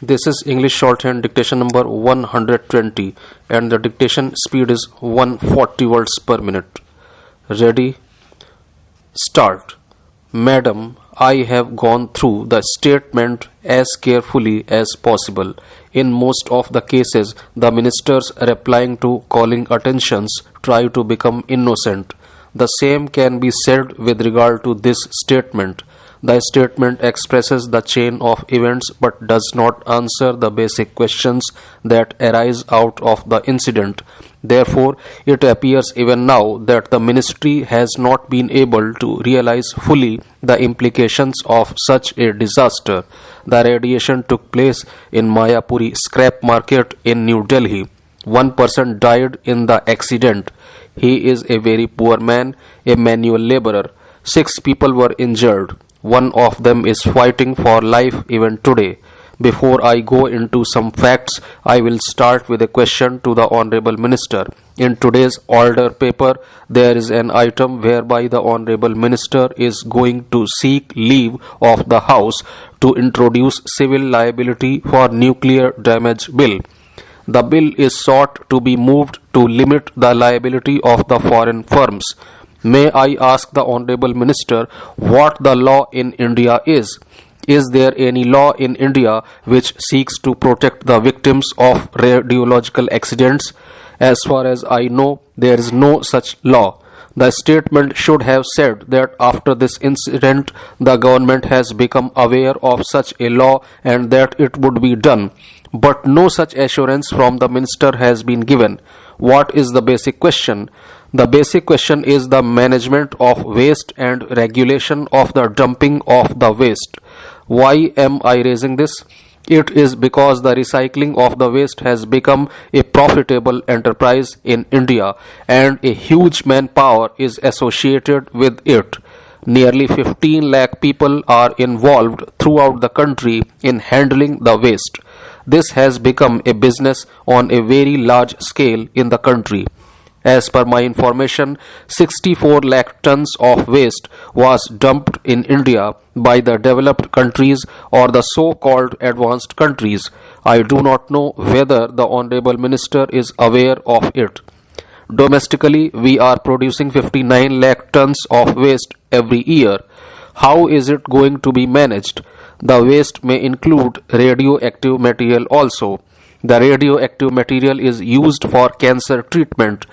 This is English shorthand dictation number 120 and the dictation speed is 140 words per minute. Ready? Start. Madam, I have gone through the statement as carefully as possible. In most of the cases, the ministers replying to calling attentions try to become innocent. The same can be said with regard to this statement. The statement expresses the chain of events but does not answer the basic questions that arise out of the incident. Therefore, it appears even now that the ministry has not been able to realize fully the implications of such a disaster. The radiation took place in Mayapuri scrap market in New Delhi. One person died in the accident. He is a very poor man, a manual laborer. 6 people were injured. One of them is fighting for life even today. Before I go into some facts, I will start with a question to the Honorable Minister. In today's order paper, there is an item whereby the Honorable Minister is going to seek leave of the House to introduce civil liability for nuclear damage bill. The bill is sought to be moved to limit the liability of the foreign firms. May I ask the Honorable Minister what the law in India is? Is there any law in India which seeks to protect the victims of radiological accidents? As far as I know, there is no such law. The statement should have said that after this incident, the government has become aware of such a law and that it would be done. But no such assurance from the minister has been given. What is the basic question? The basic question is the management of waste and regulation of the dumping of the waste. Why am I raising this? It is because the recycling of the waste has become a profitable enterprise in India and a huge manpower is associated with it. Nearly 15 lakh people are involved throughout the country in handling the waste. This has become a business on a very large scale in the country. As per my information, 64 lakh tons of waste was dumped in India by the developed countries or the so-called advanced countries. I do not know whether the Honorable Minister is aware of it. Domestically, we are producing 59 lakh tons of waste every year. How is it going to be managed? The waste may include radioactive material also. The radioactive material is used for cancer treatment.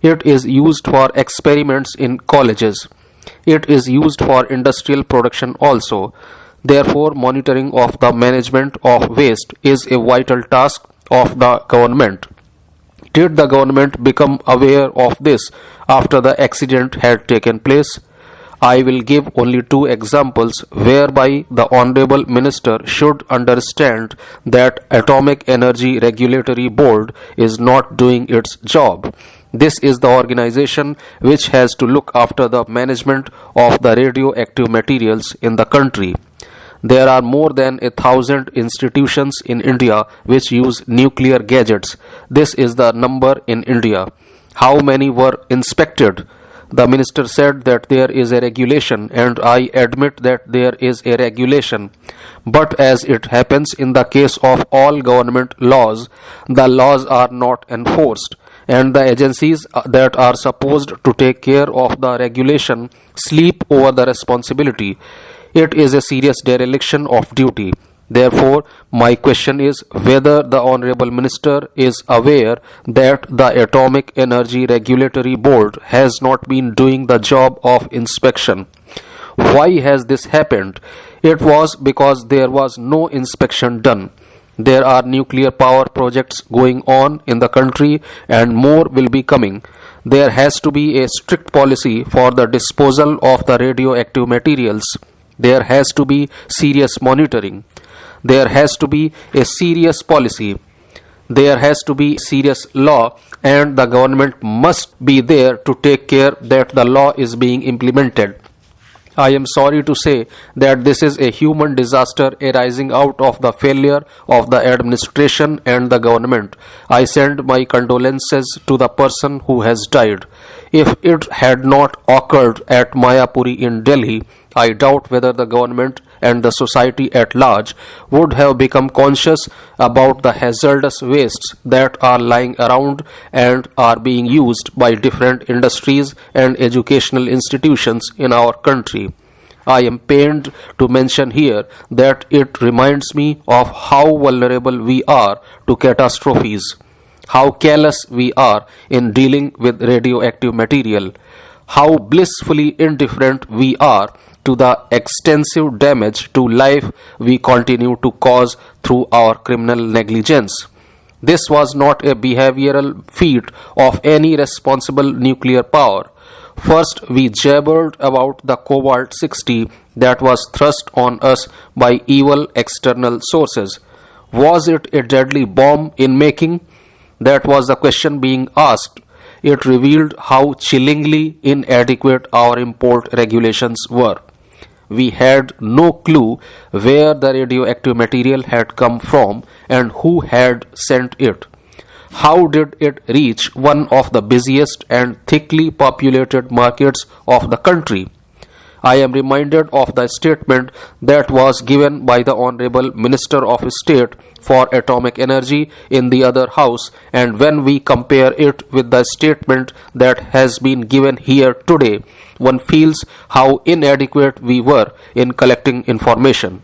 It is used for experiments in colleges. It is used for industrial production also. Therefore, monitoring of the management of waste is a vital task of the government. Did the government become aware of this after the accident had taken place? I will give only 2 examples whereby the Honorable Minister should understand that Atomic Energy Regulatory Board is not doing its job. This is the organization which has to look after the management of the radioactive materials in the country. There are more than 1,000 institutions in India which use nuclear gadgets. This is the number in India. How many were inspected? The minister said that there is a regulation and I admit that there is a regulation. But as it happens in the case of all government laws, the laws are not enforced and the agencies that are supposed to take care of the regulation sleep over the responsibility. It is a serious dereliction of duty. Therefore, my question is whether the Honorable Minister is aware that the Atomic Energy Regulatory Board has not been doing the job of inspection. Why has this happened? It was because there was no inspection done. There are nuclear power projects going on in the country and more will be coming. There has to be a strict policy for the disposal of the radioactive materials. There has to be serious monitoring. There has to be a serious policy. There has to be serious law and the government must be there to take care that the law is being implemented. I am sorry to say that this is a human disaster arising out of the failure of the administration and the government. I send my condolences to the person who has died. If it had not occurred at Mayapuri in Delhi, I doubt whether the government and the society at large would have become conscious about the hazardous wastes that are lying around and are being used by different industries and educational institutions in our country. I am pained to mention here that it reminds me of how vulnerable we are to catastrophes, how careless we are in dealing with radioactive material, how blissfully indifferent we are to the extensive damage to life we continue to cause through our criminal negligence. This was not a behavioral feat of any responsible nuclear power. First, we jabbered about the cobalt 60 that was thrust on us by evil external sources. Was it a deadly bomb in making? That was the question being asked. It revealed how chillingly inadequate our import regulations were. We had no clue where the radioactive material had come from and who had sent it. How did it reach one of the busiest and thickly populated markets of the country? I am reminded of the statement that was given by the Honorable Minister of State for Atomic Energy in the other house, and when we compare it with the statement that has been given here today, one feels how inadequate we were in collecting information.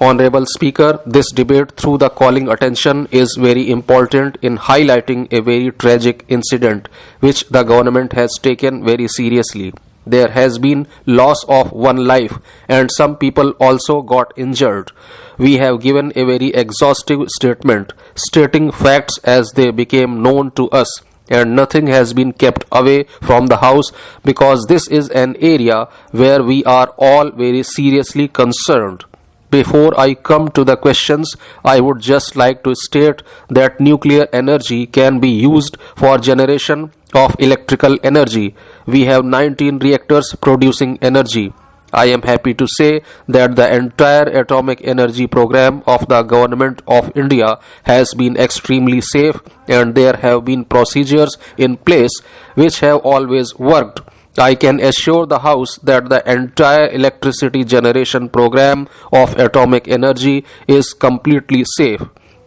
Honorable Speaker, this debate through the calling attention is very important in highlighting a very tragic incident which the government has taken very seriously. There has been loss of one life and some people also got injured. We have given a very exhaustive statement stating facts as they became known to us, and nothing has been kept away from the house because this is an area where we are all very seriously concerned. Before I come to the questions, I would just like to state that nuclear energy can be used for generation of electrical energy. We have 19 reactors producing energy. I am happy to say that the entire atomic energy program of the Government of India has been extremely safe, and there have been procedures in place which have always worked. I can assure the House that the entire electricity generation program of atomic energy is completely safe.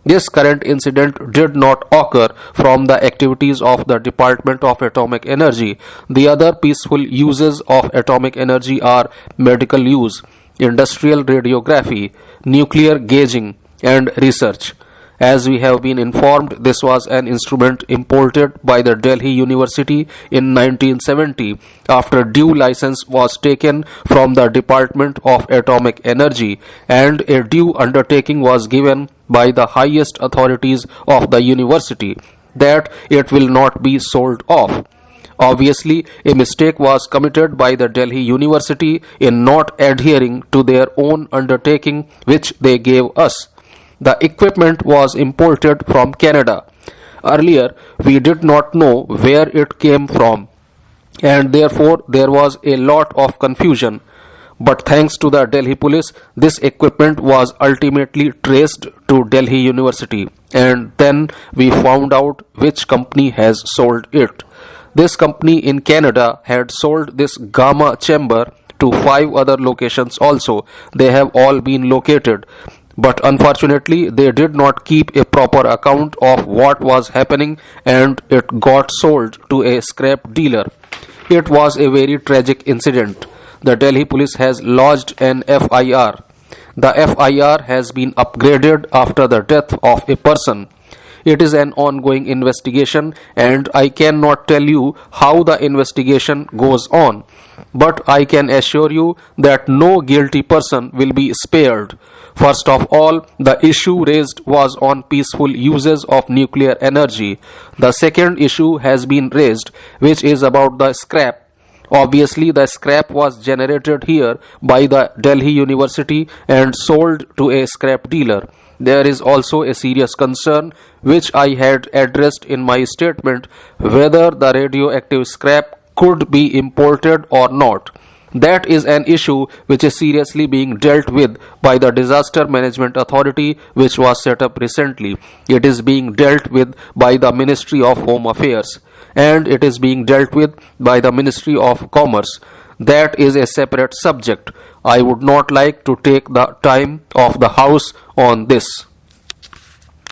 This current incident did not occur from the activities of the Department of Atomic Energy. The other peaceful uses of atomic energy are medical use, industrial radiography, nuclear gauging, and research. As we have been informed, this was an instrument imported by the Delhi University in 1970 after due license was taken from the Department of Atomic Energy and a due undertaking was given by the highest authorities of the university that it will not be sold off. Obviously, a mistake was committed by the Delhi University in not adhering to their own undertaking which they gave us. The equipment was imported from Canada. Earlier, we did not know where it came from, and therefore there was a lot of confusion. But thanks to the Delhi police, this equipment was ultimately traced to Delhi University, and then we found out which company has sold it. This company in Canada had sold this gamma chamber to 5 other locations also. They have all been located. But unfortunately, they did not keep a proper account of what was happening and it got sold to a scrap dealer. It was a very tragic incident. The Delhi police has lodged an FIR. The FIR has been upgraded after the death of a person. It is an ongoing investigation and I cannot tell you how the investigation goes on. But I can assure you that no guilty person will be spared. First of all, the issue raised was on peaceful uses of nuclear energy. The second issue has been raised, which is about the scrap. Obviously, the scrap was generated here by the Delhi University and sold to a scrap dealer. There is also a serious concern, which I had addressed in my statement, whether the radioactive scrap could be imported or not. That is an issue which is seriously being dealt with by the Disaster Management Authority which was set up recently. It is being dealt with by the Ministry of Home Affairs and it is being dealt with by the Ministry of Commerce. That is a separate subject. I would not like to take the time of the house on this.